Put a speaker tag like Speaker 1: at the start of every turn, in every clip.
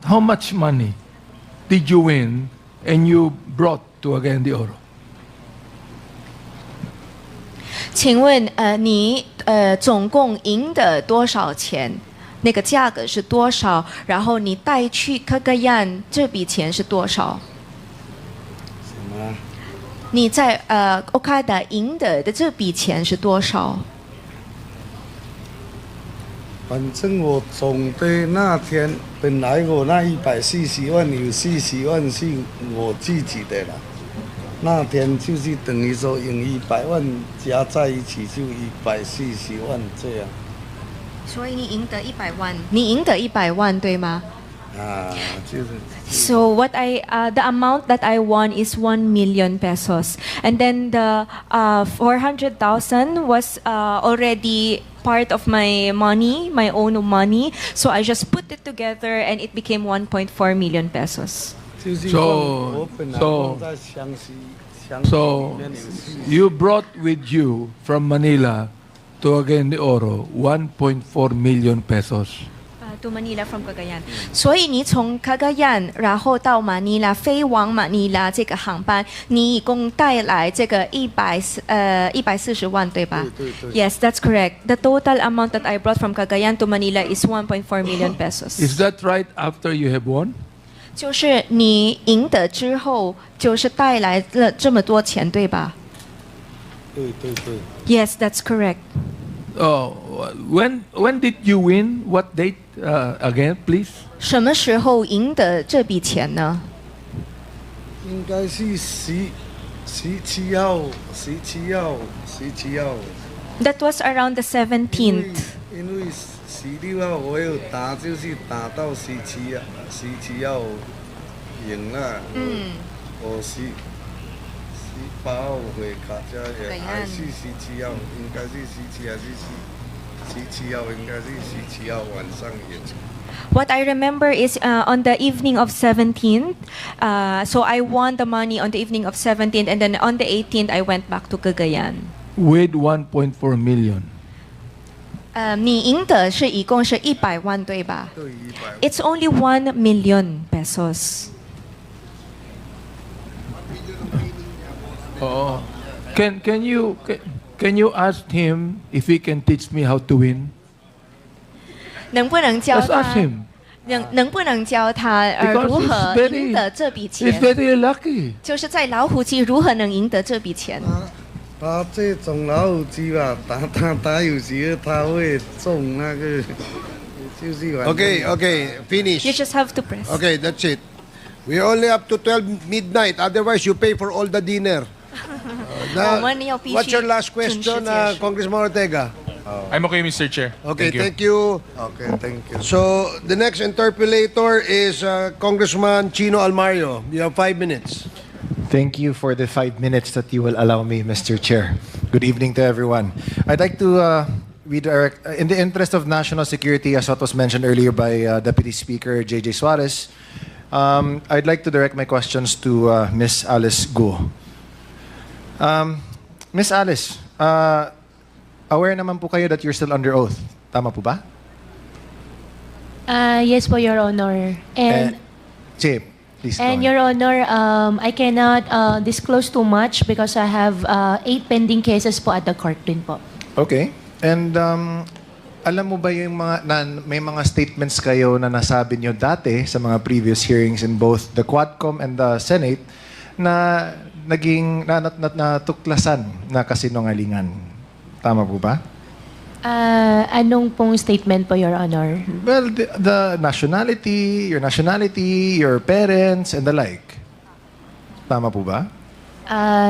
Speaker 1: how much money did you win and you brought to Cagayan de Oro?
Speaker 2: 请问你总共赢得多少钱？那个价格是多少？然后你带去Cagayan这笔钱是多少？
Speaker 3: 什么？
Speaker 2: 你在Okada 赢得的这笔钱是多少？
Speaker 3: 反正我总的那天本来我那140万有40万是我自己的啦。那天就是等于说赢100万加在一起就140万这样。
Speaker 2: 所以你赢得100万，你赢得100万对吗？
Speaker 3: 啊，就是。
Speaker 2: So what the amount that I won is 1 million pesos, and then the 400,000 was already part of my money, my own money. So I just put it together, and it became 1.4 million pesos.
Speaker 1: So you brought with you from Manila to Cagayan de Oro 1.4 million pesos.
Speaker 2: To Manila from Cagayan. 所以你从 Cagayan 然后到 Manila 飞往 Manila 这个航班，你一共带来这个140万对吧？
Speaker 3: 对。
Speaker 2: Yes, that's correct. The total amount that I brought from Cagayan to Manila is 1.4 million pesos.
Speaker 1: Is that right after you have won?
Speaker 2: 就是你赢得之后，就是带来了这么多钱对吧
Speaker 3: 对。
Speaker 2: ？Yes, that's correct.
Speaker 1: Oh, when did you win? What date again, please?
Speaker 2: 什么时候赢得这笔钱呢？
Speaker 3: 应该是17号。
Speaker 2: That was around the 17th.
Speaker 3: 因为16号我有打，就是打到17号赢了。我18号回卡加也还是17号，应该是17还是17号，应该是17号晚上赢。
Speaker 2: What I remember is on the evening of 17th, so I won the money on the evening of 17th, and then on the 18th, I went back to Cagayan.
Speaker 1: With 1.4 million.
Speaker 2: 你赢得是一共是100万对吧？
Speaker 3: 对，100万。
Speaker 2: It's only 1 million pesos.
Speaker 1: Oh, can you ask him if he can teach me how to win?
Speaker 2: 能不能教
Speaker 1: Let's ask
Speaker 2: 他？
Speaker 1: him.
Speaker 2: 能不能教他
Speaker 1: Because
Speaker 2: 如何
Speaker 1: he's
Speaker 2: 赢得这笔
Speaker 1: He's
Speaker 2: 钱？
Speaker 1: very lucky.
Speaker 2: 就是在老虎机如何能赢得这笔钱？
Speaker 3: 他这种老虎机吧，打有时候他会中那个，就是反正
Speaker 4: Okay, finish.
Speaker 2: You just have to press.
Speaker 4: Okay, that's it. We're only up to 12 midnight. Otherwise, you pay for all the dinner.
Speaker 2: Oh, 我们要必须
Speaker 4: What's your last
Speaker 2: 准时
Speaker 4: question,
Speaker 2: 结束。
Speaker 4: Congressman Ortega?
Speaker 5: I'm okay, Mr. Chair.
Speaker 4: Okay,
Speaker 5: Thank you.
Speaker 4: thank you.
Speaker 3: Okay, thank you.
Speaker 4: So, the next interpolator is Congressman Chino Almario. You have 5 minutes.
Speaker 6: Thank you for the 5 minutes that you will allow me, Mr. Chair. Good evening to everyone. I'd like to redirect, in the interest of national security, as what was mentioned earlier by Deputy Speaker J.J. Suarez, I'd like to direct my questions to Ms. Alice Guo. Ms. Alice, aware naman po kayo that you're still under oath. Tama po ba?
Speaker 7: Yes po, Your Honor. And
Speaker 6: Sige, please go
Speaker 7: and
Speaker 6: on.
Speaker 7: Your Honor, I cannot disclose too much because I have 8 pending cases po at the court din po.
Speaker 6: Okay. And alam mo ba yung may mga statements kayo na nasabi nyo dati sa mga previous hearings in both the Quadcom and the Senate na naging natuklasan na kasinungalingan? Tama po ba?
Speaker 7: Anong pong statement po, Your Honor?
Speaker 6: Well, the nationality, your parents, and the like. Tama po ba?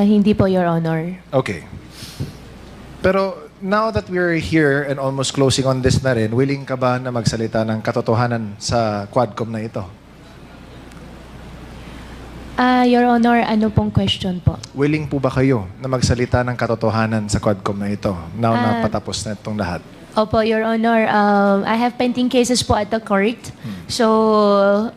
Speaker 7: Hindi po, Your Honor.
Speaker 6: Okay. Pero now that we're here and almost closing on this na rin, willing ka ba na magsalita ng katotohanan sa Quadcom na ito?
Speaker 7: Your Honor, ano pong question po?
Speaker 6: Willing po ba kayo na magsalita ng katotohanan sa Quadcom na ito? Now na patapos na itong lahat.
Speaker 7: Opo, Your Honor, I have pending cases po at the court. So,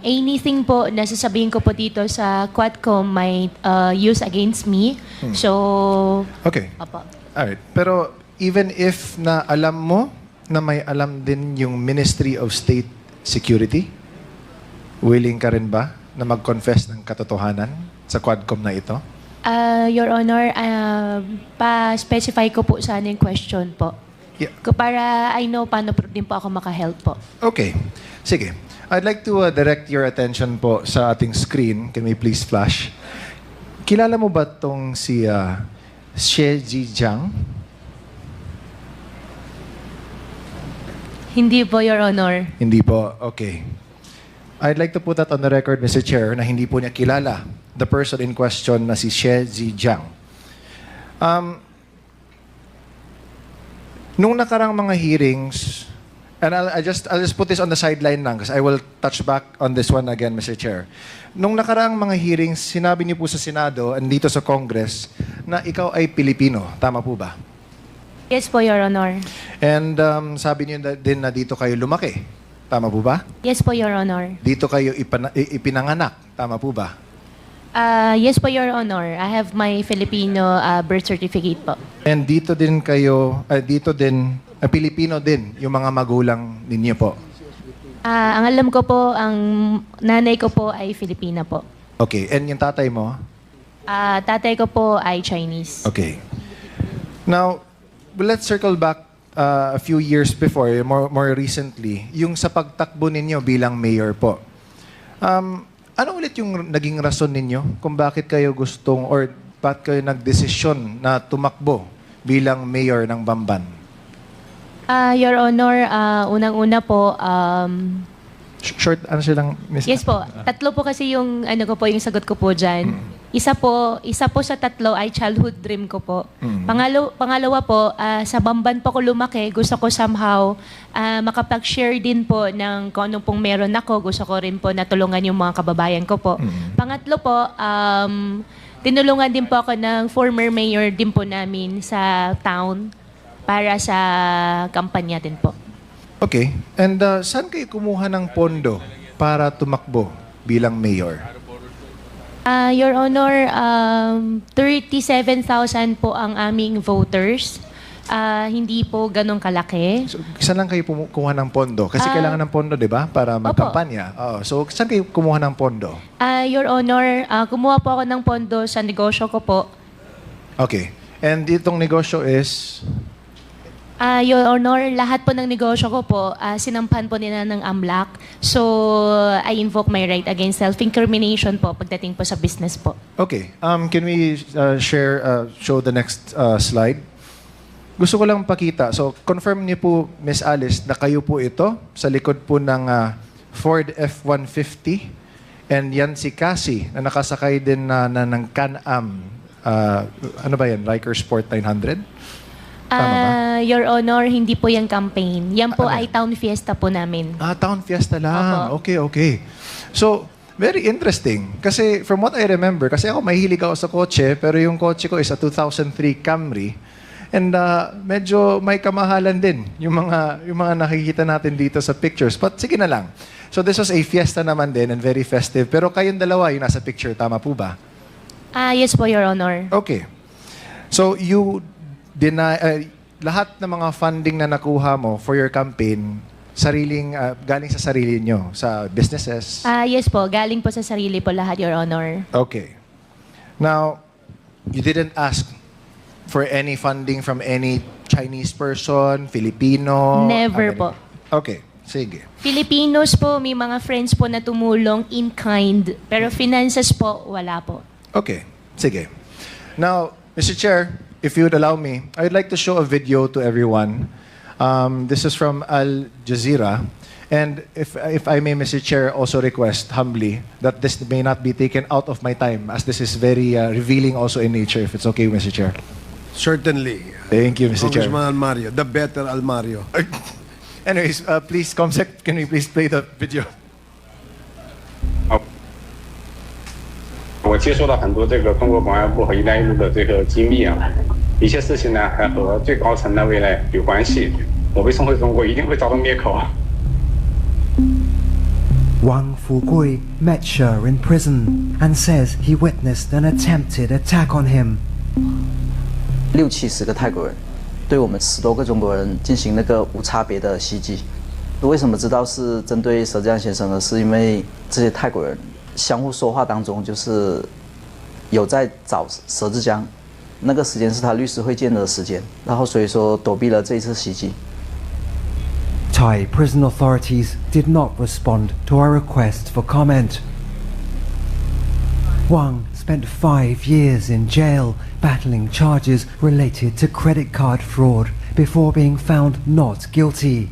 Speaker 7: anything po na sasabihin ko po dito sa Quadcom might use against me. So,
Speaker 6: Okay.
Speaker 7: opo.
Speaker 6: Alright. Pero even if na alam mo na may alam din yung Ministry of State Security, willing ka rin ba na mag-confess ng katotohanan sa Quadcom na ito?
Speaker 7: Your Honor, pa-specify ko po sana yung question po.
Speaker 6: Yeah.
Speaker 7: Para I know paano din po ako makahelp po.
Speaker 6: Okay. Sige. I'd like to direct your attention po sa ating screen. Can we please flash? Kilala mo ba tong si Xie Zhijiang?
Speaker 7: Hindi po, Your Honor.
Speaker 6: Hindi po. Okay. I'd like to put that on the record, Mr. Chair, na hindi po niya kilala the person in question na si Xie Zhijiang. Nung nakarang mga hearings, and I'll just put this on the sideline lang because I will touch back on this one again, Mr. Chair. Nung nakaraang mga hearings, sinabi niyo po sa Senado and dito sa Congress na ikaw ay Pilipino. Tama po ba?
Speaker 7: Yes po, Your Honor.
Speaker 6: And sabi niyo din na dito kayo lumaki. Tama po ba?
Speaker 7: Yes po, Your Honor.
Speaker 6: Dito kayo ipinanganak. Tama po ba?
Speaker 7: Yes po, Your Honor. I have my Filipino birth certificate po.
Speaker 6: And dito din kayo, Pilipino din yung mga magulang ninyo po.
Speaker 7: Ang alam ko po, ang nanay ko po ay Filipina po.
Speaker 6: Okay. And yung tatay mo?
Speaker 7: Tatay ko po ay Chinese.
Speaker 6: Okay. Now, let's circle back a few years before, more recently, yung sa pagtakbo ninyo bilang mayor po. Ano ulit yung naging rason ninyo kung bakit kayo gustong or bakit kayo nagdesisyon na tumakbo bilang mayor ng Bamban?
Speaker 7: Your Honor, unang-una po,
Speaker 6: Short answer lang, Miss.
Speaker 7: yes po, tatlo po kasi yung yung sagot ko po dyan. Isa po sa tatlo ay childhood dream ko po. Pangalawa po, sa Bamban po ko lumaki, gusto ko somehow makapag-share din po ng kung ano pong meron ako. Gusto ko rin po natulungan yung mga kababayan ko po. Pangatlo po, tinulungan din po ako ng former mayor din po namin sa town para sa kampanya din po.
Speaker 6: Okay. And saan kayo kumuha ng pondo para tumakbo bilang mayor?
Speaker 7: Your Honor, 37,000 po ang aming voters. Hindi po ganun kalaki.
Speaker 6: So, saan lang kayo kumuha ng pondo? Kasi kailangan ng pondo, di ba? Para magkampanya. So, saan kayo kumuha ng pondo?
Speaker 7: Your Honor, kumuha po ako ng pondo sa negosyo ko po.
Speaker 6: Okay. And itong negosyo is...
Speaker 7: Your Honor, lahat po ng negosyo ko po, sinampan po nila ng AMLAC. So, I invoke my right against self-incrimination po pagdating po sa business po.
Speaker 6: Okay. Can we show the next slide? Gusto ko lang pakita. So, confirm niyo po, Miss Alice, na kayo po ito sa likod po ng Ford F-150. And yan si Cassie, na nakasakay din ng Can-Am. Ano ba yan? Riker Sport 900? Tama ba?
Speaker 7: Your Honor, hindi po yung campaign. Yan po
Speaker 6: Ano
Speaker 7: ay town fiesta po namin.
Speaker 6: Town Fiesta lang.
Speaker 7: Opo.
Speaker 6: Okay. So, very interesting. Kasi from what I remember, kasi ako mahilig ako sa kotse, pero yung kotse ko is a 2003 Camry. And medyo may kamahalan din yung mga nakikita natin dito sa pictures. But sige na lang. So this was a fiesta naman din and very festive. Pero kayong dalawa yung nasa picture, tama po ba?
Speaker 7: Yes po, Your Honor.
Speaker 6: Okay. So you lahat ng mga funding na nakuha mo for your campaign, galing sa sarili nyo, sa businesses?
Speaker 7: Yes po, galing po sa sarili po lahat, Your Honor.
Speaker 6: Okay. Now, you didn't ask for any funding from any Chinese person, Filipino?
Speaker 7: Never po.
Speaker 6: Okay, sige.
Speaker 7: Filipinos po, may mga friends po na tumulong in kind. Pero finances po, wala po.
Speaker 6: Okay, sige. Now, Mr. Chair, if you would allow me, I'd like to show a video to everyone. This is from Al Jazeera. And if I may, Mr. Chair, also request humbly that this may not be taken out of my time as this is very revealing also in nature, if it's okay, Mr. Chair.
Speaker 4: Certainly.
Speaker 6: Thank you, Mr. Chair.
Speaker 4: Congressman Almario, the better Almario.
Speaker 6: Anyways, please, Comsec, can we please play the video?
Speaker 5: 我接收到很多这个中国公安部和“一带一路”的这个机密啊，一些事情呢还和最高层的未来有关系。我被送回中国一定会遭到灭口。
Speaker 8: Wang Fugui met Sher in prison and says he witnessed an attempted attack on him.
Speaker 9: 60-70个泰国人对我们10多个中国人进行那个无差别的袭击。为什么知道是针对佘志安先生呢？是因为这些泰国人相互说话当中，就是有在找佘志江，那个时间是他律师会见的时间，然后所以说躲避了这一次袭击。
Speaker 8: Thai prison authorities did not respond to our request for comment. Wang spent 5 years in jail battling charges related to credit card fraud before being found not guilty.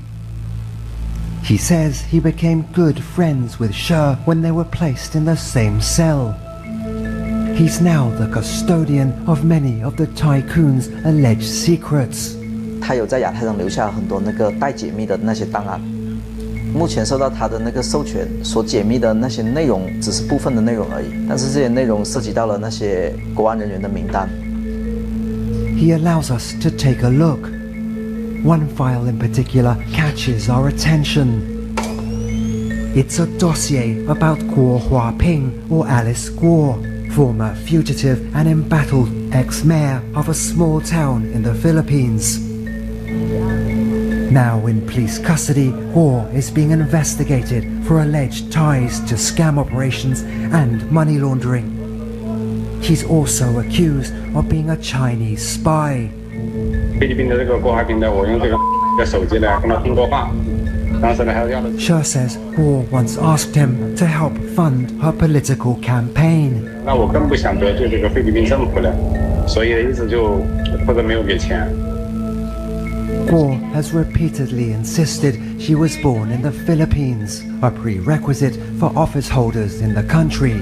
Speaker 8: He says he became good friends with She when they were placed in the same cell. He's now the custodian of many of the tycoon's alleged secrets.
Speaker 9: 他有在亚太上留下很多那个待解密的那些档案，目前受到他的那个授权所解密的那些内容只是部分的内容而已，但是这些内容涉及到了那些国安人员的名单。
Speaker 8: He allows us to take a look. One file in particular catches our attention. It's a dossier about Guo Huaping or Alice Guo, former fugitive and embattled ex-mayor of a small town in the Philippines. Now in police custody, Guo is being investigated for alleged ties to scam operations and money laundering. He's also accused of being a Chinese spy.
Speaker 5: 菲律宾的这个郭华平的，我用这个手机来跟他通过话，当时呢还要的。
Speaker 8: She says Guo once asked him to help fund her political campaign.
Speaker 5: 那我更不想得罪这个菲律宾政府了，所以一直就或者没有给钱。
Speaker 8: Guo has repeatedly insisted she was born in the Philippines, a prerequisite for office holders in the country.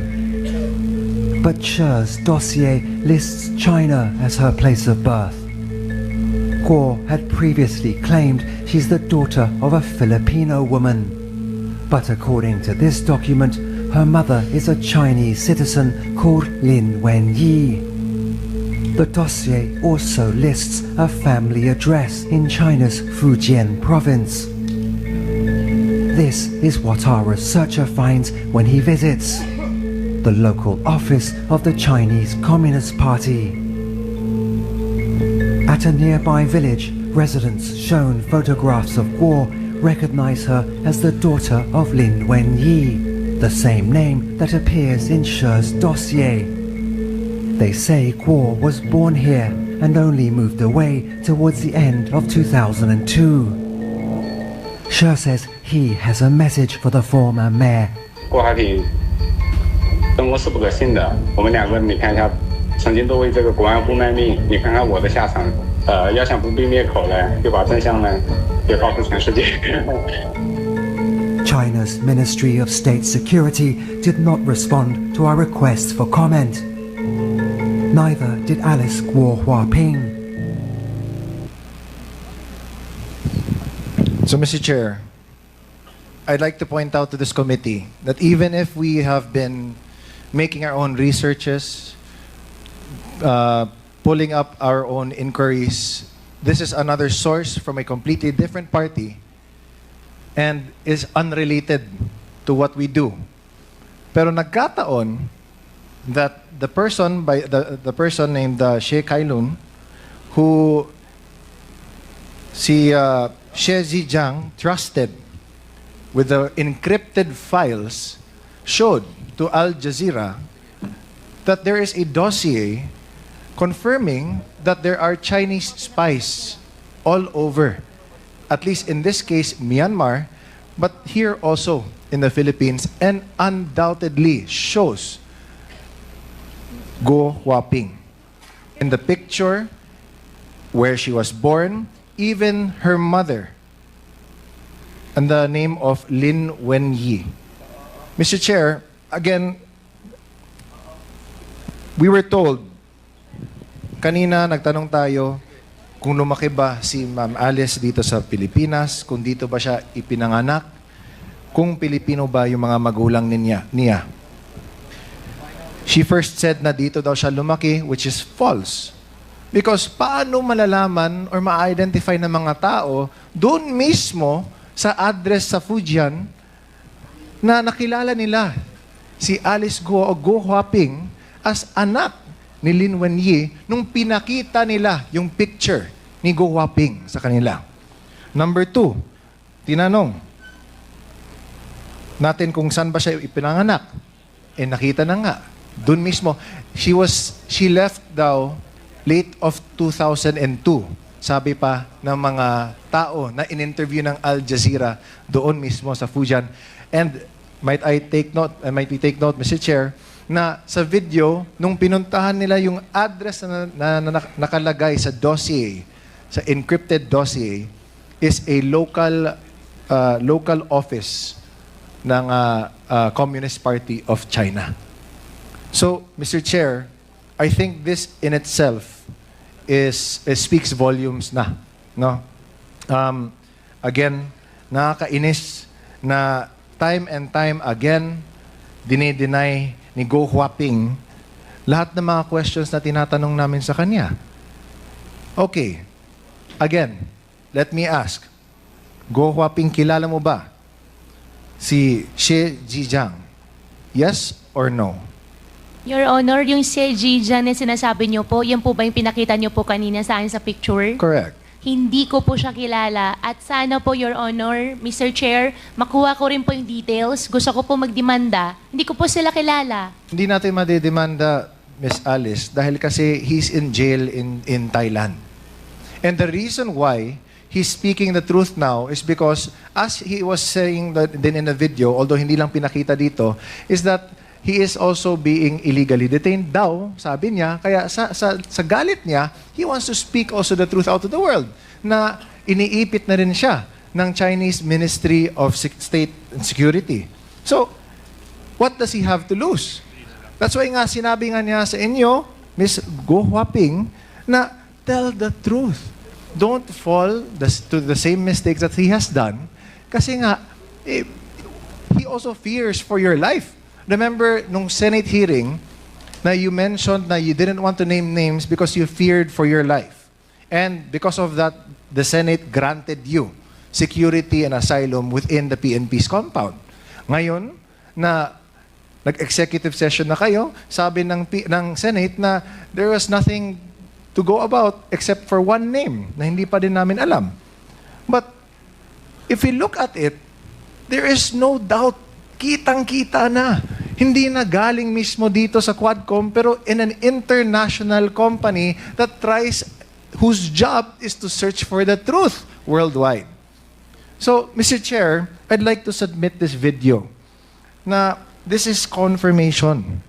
Speaker 8: But She's dossier lists China as her place of birth. Guo had previously claimed she's the daughter of a Filipino woman. But according to this document, her mother is a Chinese citizen called Lin Wenyi. The dossier also lists a family address in China's Fujian province. This is what our researcher finds when he visits the local office of the Chinese Communist Party. At a nearby village, residents shown photographs of Guo recognize her as the daughter of Lin Wenyi, the same name that appears in She's dossier. They say Guo was born here and only moved away towards the end of 2002. She says he has a message for the former mayor.
Speaker 5: 郭华平跟我是不可信的，我们两个你看一下，曾经都为这个国安部卖命，你看看我的下场，要想不必灭口呢，就把真相呢，也告诉全世界。
Speaker 8: China's Ministry of State Security did not respond to our request for comment. Neither did Alice Guo Huaping.
Speaker 6: So, Mr. Chair, I'd like to point out to this committee that even if we have been making our own researches, pulling up our own inquiries, this is another source from a completely different party and is unrelated to what we do. Pero nagkataon that the person named She Kailun, who si She Zijiang trusted with the encrypted files, showed to Al Jazeera that there is a dossier confirming that there are Chinese spies all over, at least in this case Myanmar, but here also in the Philippines, and undoubtedly shows Guo Huaping. In the picture where she was born, even her mother, and the name of Lin Wenyi. Mr. Chair, again, we were told, kanina nagtanong tayo kung lumaki ba si Ma'am Alice dito sa Pilipinas, kung dito ba siya ipinanganak, kung Pilipino ba yung mga magulang niya. She first said na dito daw siya lumaki, which is false. Because paano malalaman or ma-identify ng mga tao doon mismo sa address sa Fujian na nakilala nila si Alice Guo o Guo Huaping as anak ni Lin Wenyi nung pinakita nila yung picture ni Guo Huaping sa kanila. Number 2, tinanong, natin kung saan ba siya ipinanganak. Nakita na nga. Doon mismo. She left daw late of 2002. Sabi pa ng mga tao na in-interview ng Al Jazeera doon mismo sa Fujian. And might we take note, Mr. Chair, na sa video, nung pinuntahan nila yung address na nakalagay sa dossier, sa encrypted dossier, is a local office ng Communist Party of China. So, Mr. Chair, I think this in itself speaks volumes na. No? Again, nakakainis na time and time again, dinideny ni Go Huaping lahat ng mga questions na tinatanong namin sa kanya. Okay. Again, let me ask. Go Huaping, kilala mo ba si Xie Zhijiang? Yes or no?
Speaker 7: Your Honor, yung si Zhijiang na sinasabi niyo po, yan po ba yung pinakita niyo po kanina sa akin sa picture?
Speaker 6: Correct.
Speaker 7: Hindi ko po siya kilala. At sana po, Your Honor, Mr. Chair, makuha ko rin po yung details. Gusto ko po magdemanda. Hindi ko po sila kilala.
Speaker 6: Hindi natin madidemanda, Miss Alice, dahil kasi he's in jail in Thailand. And the reason why he's speaking the truth now is because, as he was saying din in the video, although hindi lang pinakita dito, is that he is also being illegally detained daw, sabi niya. Kaya sa galit niya, he wants to speak also the truth out to the world na iniipit na rin siya ng Chinese Ministry of State and Security. So, what does he have to lose? That's why nga sinabi nga niya sa inyo, Miss Go Huaping, na tell the truth. Don't fall to the same mistakes that he has done. Kasi nga, he also fears for your life. Remember, nung Senate hearing, na you mentioned na you didn't want to name names because you feared for your life. And because of that, the Senate granted you security and asylum within the PNP's compound. Ngayon, na nag-executive session na kayo, sabi ng Senate na there was nothing to go about except for one name na hindi pa din namin alam. But if we look at it, there is no doubt, kitang-kita na. Hindi na galing mismo dito sa Quadcom, pero in an international company whose job is to search for the truth worldwide. So, Mr. Chair, I'd like to submit this video na this is confirmation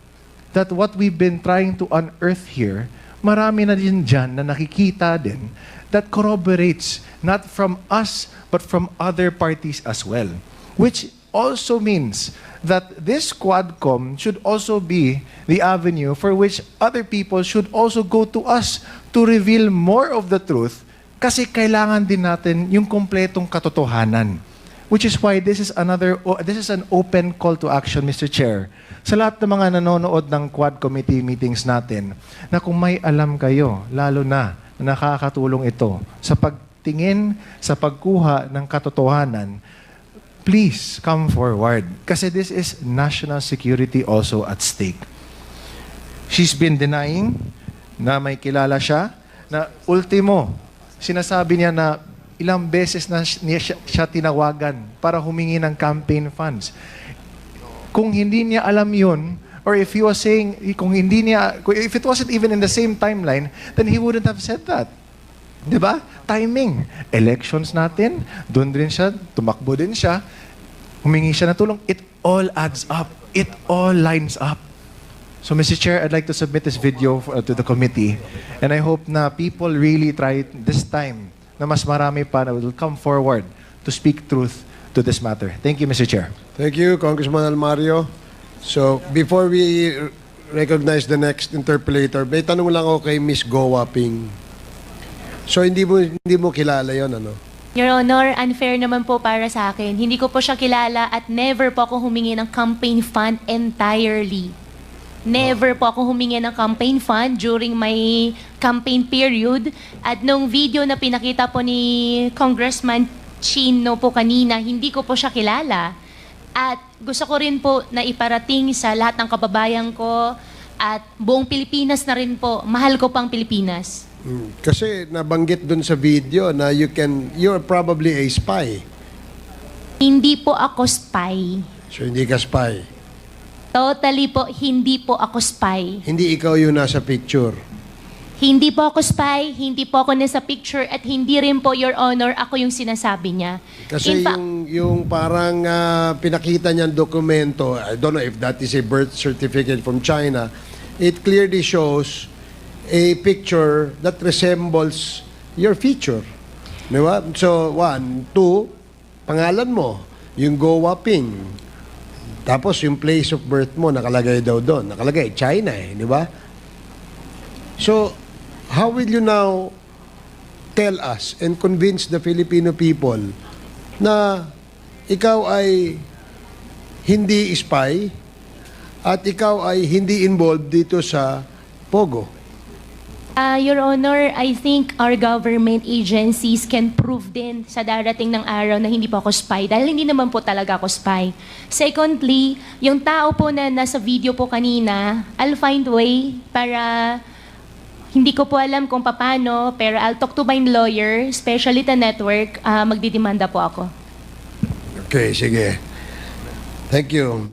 Speaker 6: that what we've been trying to unearth here, marami na din dyan na nakikita din that corroborates not from us but from other parties as well. Which also means that this Quadcom should also be the avenue for which other people should also go to us to reveal more of the truth kasi kailangan din natin yung kompletong katotohanan. Which is why this is an open call to action, Mr. Chair, sa lahat ng mga nanonood ng Quad Committee meetings natin, na kung may alam kayo, lalo na nakakatulong ito sa pagtingin, sa pagkuha ng katotohanan, please come forward. Kasi this is national security also at stake. She's been denying na may kilala siya, na ultimo, sinasabi niya na ilang beses na siya tinawagan para humingi ng campaign funds. Kung hindi niya alam yun, or if he was saying, if it wasn't even in the same timeline, then he wouldn't have said that. Diba? Timing. Elections natin, doon din siya, tumakbo din siya, humingi siya ng tulong. It all adds up. It all lines up. So, Mr. Chair, I'd like to submit this video to the committee, and I hope na people really try this time na mas marami pa na will come forward to speak truth to this matter. Thank you, Mr. Chair.
Speaker 4: Thank you, Congressman Almario. So, before we recognize the next interpellator, may tanong lang ako kay Miss Go Huaping. So, hindi mo kilala yon, ano?
Speaker 7: Your Honor, unfair naman po para sa akin. Hindi ko po siya kilala at never po ako humingi ng campaign fund entirely. Never po ako humingi ng campaign fund during my campaign period. At nung video na pinakita po ni Congressman Chino po kanina, hindi ko po siya kilala. At gusto ko rin po na iparating sa lahat ng kababayan ko at buong Pilipinas na rin po. Mahal ko pang Pilipinas.
Speaker 4: Kasi nabanggit dun sa video na you're probably a spy.
Speaker 7: Hindi po ako spy.
Speaker 4: So hindi ka spy.
Speaker 7: Totally po, hindi po ako spy.
Speaker 4: Hindi ikaw yung nasa picture.
Speaker 7: Hindi po ako spy, hindi po ako nasa picture, at hindi rin po, Your Honor, ako yung sinasabi niya.
Speaker 4: Kasi
Speaker 7: In fa-
Speaker 4: yung parang pinakita niyang dokumento, I don't know if that is a birth certificate from China, it clearly shows a picture that resembles your feature. Di ba? So, 1, 2, pangalan mo, yung Go Waping. Tapos yung place of birth mo, nakalagay daw doon. Nakalagay, China di ba? So, how will you now tell us and convince the Filipino people na ikaw ay hindi spy at ikaw ay hindi involved dito sa Pogo?
Speaker 7: Your Honor, I think our government agencies can prove din sa darating ng araw na hindi po ako spy dahil hindi naman po talaga ako spy. Secondly, yung tao po na nasa video po kanina, I'll find way para, hindi ko po alam kung paano, pero I'll talk to my lawyer, especially the network, magdidemanda po ako.
Speaker 4: Okay, sige. Thank you.